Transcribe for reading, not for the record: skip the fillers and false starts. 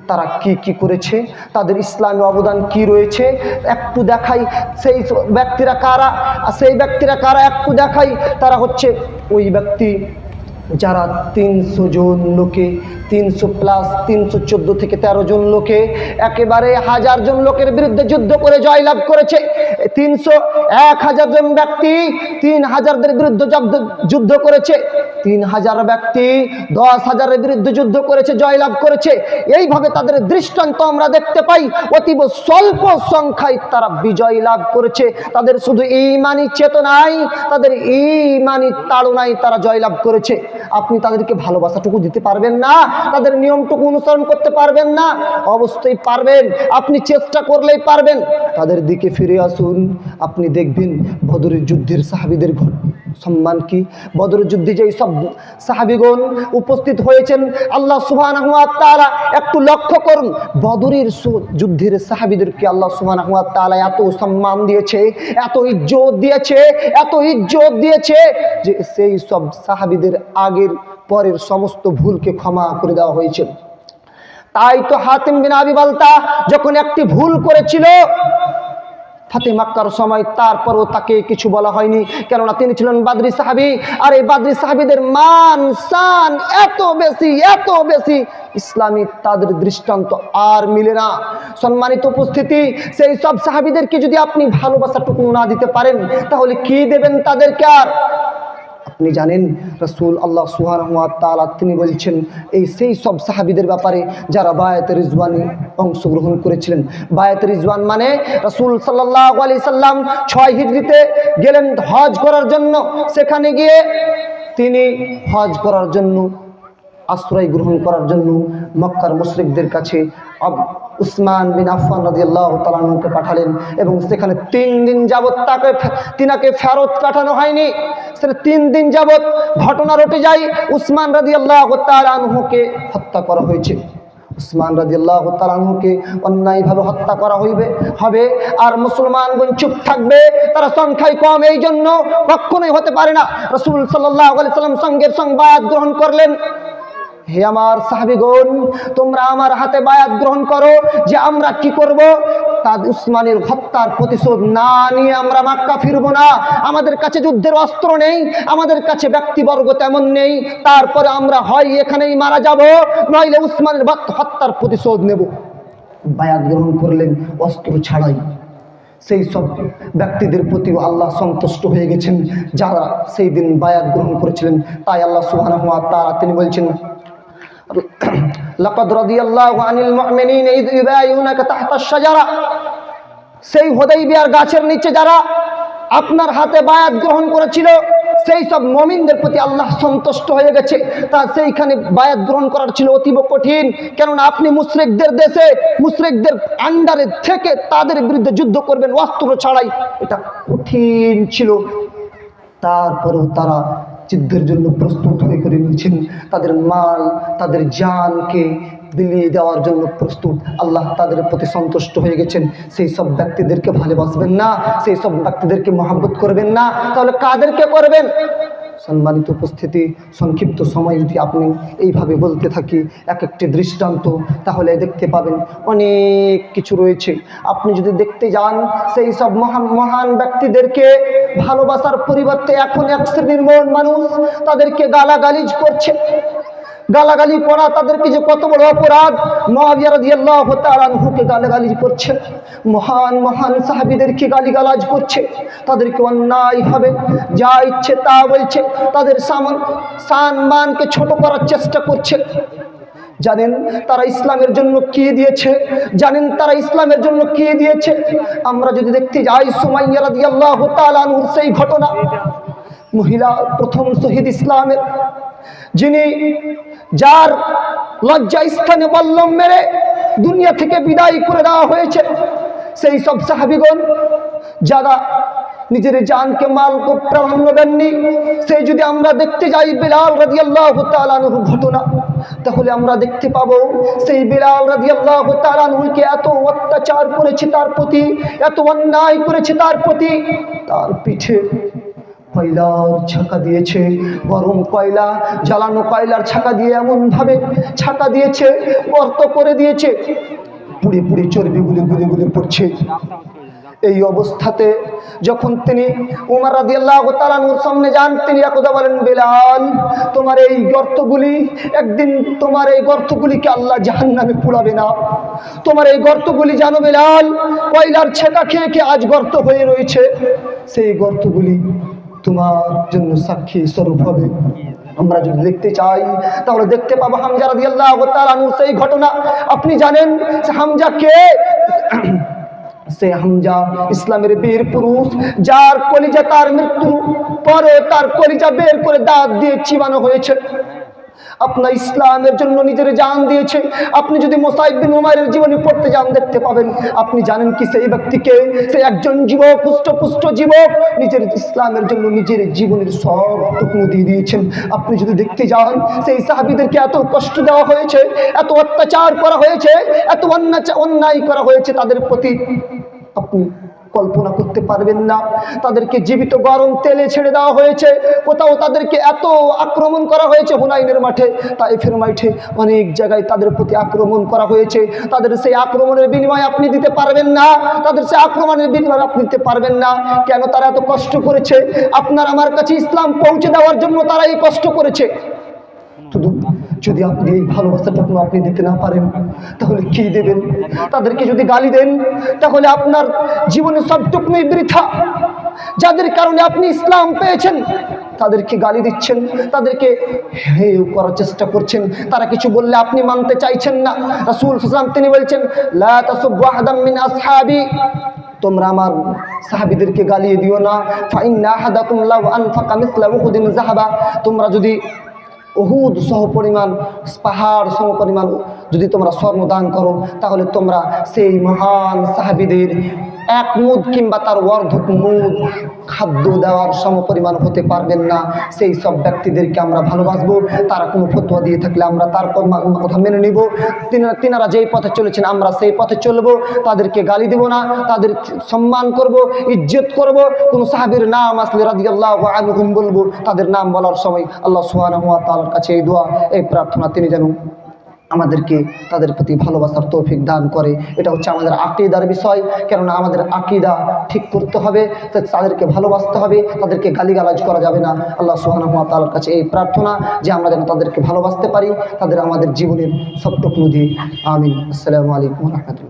তারা কি কি করেছে, তাদের ইসলামী অবদান কি রয়েছে একটু দেখাই। সেই ব্যক্তিরা কারা একটু দেখাই। তারা হচ্ছে ওই ব্যক্তি যারা 300 জন লোকে 300 প্লাস 314 থেকে 13 জন লোকে একেবারে 1000 জন লোকের বিরুদ্ধে যুদ্ধ করে জয়লাভ করেছে। 1000 জন ব্যক্তি 3000-দের বিরুদ্ধে যুদ্ধ করেছে, 3000 ব্যক্তি 10,000-এর বিরুদ্ধে যুদ্ধ করেছে, জয়লাভ করেছে। এইভাবে তাদের দৃষ্টান্ত আমরা দেখতে পাই। অতীব স্বল্প সংখ্যায় তারা বিজয় লাভ করেছে। তাদের শুধু ঈমানি চেতনায়, তাদের ঈমানি তাড়নায় তারা জয়লাভ করেছে। আপনি তাদেরকে ভালোবাসাটুকু দিতে পারবেন না, তাদের নিয়মটুকু অনুসরণ করতে পারবেন না? অবশ্যই পারবেন, আপনি চেষ্টা করলেই পারবেন। তাদের দিকে ফিরে আসুন, আপনি দেখবেন বদরের যুদ্ধের সাহাবীদের সম্মান কি। বদরের যুদ্ধে যেই সব সাহাবীগণ উপস্থিত হয়েছেন, আল্লাহ সুবহানাহু ওয়া তাআলা একটু লক্ষ্য করুন, বদরের যুদ্ধের সাহাবীদেরকে আল্লাহ সুবহানাহু ওয়া তাআলা এত সম্মান দিয়েছে, এত ইজ্জত দিয়েছে যে সেই সব সাহাবীদের আগের পরের সমস্ত ভুলকে ক্ষমা করে দেওয়া হয়েছে। তাই তো হাতিম বিন আবি বালতা যখন একটি ভুল করেছিল ফাতে মক্কার সময়, তারপরও তাকে কিছু বলা হয়নি, কেননা তিনি ছিলেন বাদরি সাহাবী। আর এই বাদরি সাহাবীদের মান শান এত বেশি, ইসলামী তাদের দৃষ্টান্ত আর মিলে না। সম্মানিত উপস্থিতি, সেই সব সাহাবীদেরকে যদি আপনি ভালোবাসাটুকু না দিতে পারেন, তাহলে কি দেবেন তাদেরকে? আর আপনি জানেন রাসূল আল্লাহ সুবহানাহু ওয়া তাআলা তিনি বলছেন সেই সব সাহাবীদের ব্যাপারে যারা বায়াতে রিজওয়ানে অংশগ্রহণ করেছিলেন। বায়াতে রিজওয়ান মানে রাসূল সাল্লাল্লাহু আলাইহি সাল্লাম 6 হিজরিতে গেলেন হজ করার জন্য। সেখানে গিয়ে তিনি হজ করার জন্য, আশ্রয় গ্রহণ করার জন্য মক্কার মুশরিকদের কাছে উসমান বিন আফফান রাদিয়াল্লাহু তাআলা আনহুকে পাঠালেন, এবং সেখানে 3 দিন যাবত তিনাকে ফেরত পাঠানো হয়নি। সেখানে 3 দিন যাবত ঘটনা রটে যায়, উসমান রাদিয়াল্লাহু তাআলা আনহুকে হত্যা করা হয়েছে। উসমান রাদিয়াল্লাহু তাআলা আনহুকে অন্যায়ভাবে হত্যা করা হবে, আর মুসলমানগণ চুপ থাকবে, তারা সংখ্যায় কম, এই জন্য কখনোই হতে পারে না। রাসূল সাল্লাল্লাহু আলাইহি সাল্লাম সঙ্গে বায়াত গ্রহণ করলেন। হে আমার সাহাবীগণ, তোমরা আমার হাতে বায়াত গ্রহণ করো যে আমরা কি করব, উসমানের হত্যার প্রতিশোধ না নিয়ে আমরা মক্কা ফিরবো না। আমাদের কাছে যুদ্ধের অস্ত্র নেই, আমাদের কাছে ব্যক্তিবর্গ তেমন নেই, তারপরে আমরা হয় এখানেই মারা যাব, নইলে উসমানের হত্যার প্রতিশোধ নেব। বায়াত গ্রহণ করলেন অস্ত্র ছাড়াই। সেই সব ব্যক্তিদের প্রতিও আল্লাহ সন্তুষ্ট হয়ে গেছেন যারা সেই দিন বায়াত গ্রহণ করেছিলেন। তাই আল্লাহ সুবহানাহু ওয়া তাআলা তিনি বলছেন, লাকাদ রাদিয়াল্লাহু আনিল মুমিনিনা ইয ইবায়ুনাকা তাহতা আশ-শাজারা। সেই হুদায়বিয়ার গাছের নিচে যারা আপনার হাতে বায়াত গ্রহণ করেছিল, সেই সব মুমিনদের প্রতি আল্লাহ সন্তুষ্ট হয়ে গেছে। তা সেইখানে বায়াত গ্রহণ করার ছিল অতীব কঠিন, কেননা আপনি মুশরিকদের দেশে, মুশরিকদের আন্ডারে থেকে তাদের বিরুদ্ধে যুদ্ধ করবেন অস্ত্র ছাড়াই, এটা কঠিন ছিল। তারপরেও তারা যুদ্ধের জন্য প্রস্তুত হয়ে করে নিয়েছেন, তাদের মাল, তাদের জানকে বিলিয়ে দেওয়ার জন্য প্রস্তুত। আল্লাহ তাদের প্রতি সন্তুষ্ট হয়ে গেছেন। সেই সব ব্যক্তিদেরকে ভালোবাসবেন না, সেই সব ব্যক্তিদেরকে মহব্বত করবেন না, তাহলে কাদেরকে করবেন? সম্মানিত উপস্থিতি, সংক্ষিপ্ত সময় যদি আপনি এইভাবে বলতে থাকি এক একটি দৃষ্টান্ত, তাহলে দেখতে পাবেন অনেক কিছু রয়েছে। আপনি যদি দেখতে যান সেই সব মহান ব্যক্তিদেরকে ভালোবাসার পরিবর্তে এখন এক শ্রেণীর মানুষ তাদেরকে গালাগালিজ করছে। গালাগালি করা তাদেরকে যে কত বড় অপরাধ। মুআবিয়া রাদিয়াল্লাহু তাআলা আনহুকে গালাগালি করছে, মহান সাহাবীদেরকে গালিগালাজ করছে, তাদেরকে অন্যায়ভাবে যা ইচ্ছে তা বলছে, তাদের সম্মানকে ছোট করার চেষ্টা করছে। জানেন তারা ইসলামের জন্য কি দিয়েছে? আমরা যদি দেখতে যাই সুমাইয়া রাদিয়াল্লাহু তাআলা আনহুর সেই ঘটনা, মহিলা প্রথম শহীদ ইসলামের, যার লজ্জা স্থানে বল্লম মেরে দুনিয়া থেকে বিদায় করে দেওয়া হয়েছে। সেই সব সাহাবীগণ যারা নিজের জানকে মালকে প্রাধান্য দেননি, সেই যদি আমরা দেখতে যাই বিলাল রাদিয়াল্লাহু তাআলা আনহুর ঘটনা, তাহলে আমরা দেখতে পাবো সেই বিলাল রাদিয়াল্লাহু তাআলা আনহুকে এত অত্যাচার করেছে তার প্রতি, এত অন্যায় করেছে তার প্রতি, তার পিঠে কয়লার ছাকা দিয়েছে, গরম কয়লা, জ্বালানো কয়লার ছাকা দিয়ে এমনভাবে ছাকা দিয়েছে, গর্ত করে দিয়েছে, পুড়ে পুড়ে চর্বিগুলি গুলি গুলি পড়ছে। এই অবস্থাতে যখন তিনি উমর রাদিয়াল্লাহু তাআলা আনহুর সামনে যান, তিনি একদা বলেন, বেলাল, তোমার এই গর্তগুলি একদিন, তোমার এই গর্তগুলিকে আল্লাহ জাহান্নামে পুড়াবে না? তোমার এই গর্তগুলি জানো বেলাল, কয়লার ছেঁকা খেয়ে খেয়ে আজ গর্ত হয়ে রয়েছে, সেই গর্তগুলি তোমার জন্য সাক্ষী স্বরূপ হবে। আমরা যদি দেখতে চাই তাহলে দেখতে পাবো হামজা রাদিয়াল্লাহু তাআলা আনহুর সেই ঘটনা। আপনি জানেন যে হামজা কে? সে হামজা ইসলামের বীর পুরুষ, যার কলিজা তার মৃত্যুর পরে তার কলিজা বের করে দাঁত দিয়ে চিবানো হয়েছে। আপনার ইসলামের জন্য নিজের জান দিয়েছে। আপনি যদি মুসাইব বিন উমাইরের জীবনী পড়তে যান দেখতে পাবেন। আপনি জানেন কি সেই ব্যক্তিকে? সে একজন যুবক, পুষ্ট যুবক, নিজের ইসলামের জন্য নিজের জীবনের সবটুকু দিয়ে দিয়েছেন। আপনি যদি দেখতে যান সেই সাহাবীদেরকে এত কষ্ট দেওয়া হয়েছে, এত অত্যাচার করা হয়েছে, এত অন্যায় করা হয়েছে তাদের প্রতি, আপনি কল্পনা করতে পারবেন না। তাদেরকে জীবিত গরম তেলে ছেড়ে দেওয়া হয়েছে, কোথাও তাদেরকে এত আক্রমণ করা হয়েছে, হুনাইনের মাঠে, তাইফের মাঠে, অনেক জায়গায় তাদের প্রতি আক্রমণ করা হয়েছে। তাদের সেই আক্রমণের বিনিময় আপনি দিতে পারবেন না, তাদের সেই আক্রমণের বিনিময় আপনি দিতে পারবেন না। কেন? তারা এত কষ্ট করেছে আপনার আমার কাছে ইসলাম পৌঁছে দেওয়ার জন্য, তারা এই কষ্ট করেছে। শুধু যদি আপনি এই ভালোবাসাটুকু আপনি দিতে না পারেন তাহলে কি দেবেন? তাদেরকে যদি গালি দেন তাহলে আপনার জীবনে সবটুকুই বৃথা। যাদের কারণে আপনি ইসলাম পেয়েছেন তাদেরকে গালি দিচ্ছেন, তাদেরকে হেয় করার চেষ্টা করছেন, তারা কিছু বললে আপনি মানতে চাইছেন না। রাসূল সাল্লাল্লাহু আলাইহি ওয়াসাল্লাম তিনি বলছেন, লা তাসুব্বু আহাদাম মিন আসহাবি, তোমরা আমার সাহাবীদেরকে গালিয়ে দিও না। ফাইন্না আহাদাকুম লাউ আনফাকা মিসলা উহুদিন যাহাবা, তোমরা যদি উহুদ সহ পরিমাণ, পাহাড় সম পরিমাণ যদি তোমরা স্বর্ণ দান করো তাহলে তোমরা সেই মহান সাহাবীদের এক মুদ কিংবা তার অর্ধক মুদ খাদ্য দেওয়ার সম পরিমাণ হতে পারবেন না। সেই সব ব্যক্তিদেরকে আমরা ভালোবাসবো। তারা কোনো ফতোয়া দিয়ে থাকলে আমরা তার কথা মেনে নিব। তিনারা যেই পথে চলেছেন আমরা সেই পথে চলবো। তাদেরকে গালি দেব না, তাদের সম্মান করব, ইজ্জত করব। কোন সাহাবীর নাম আসলে রাদিয়াল্লাহু আনহুম বলবো, তাদের নাম বলার সময় আল্লাহ সুবহানাহু ওয়া তাআলার কাছে এই দোয়া, এই প্রার্থনা, তিনি যেন আমাদেরকে তাদের প্রতি ভালোবাসার তৌফিক দান করে। এটা হচ্ছে আমাদের আকীদার বিষয়। কেননা আমাদের আকীদা ঠিক করতে হবে, তাদেরকে ভালোবাসতে হবে, তাদেরকে গালিগালাজ করা যাবে না। আল্লাহ সুবহানাহু ওয়া তাআলার কাছে এই প্রার্থনা যে আমরা যেন তাদেরকে ভালোবাসতে পারি, তাদের আমাদের জীবনের সবটুকু দিয়ে। আমিন। আসসালামু আলাইকুম ওয়া রাহমাতুল্লাহ।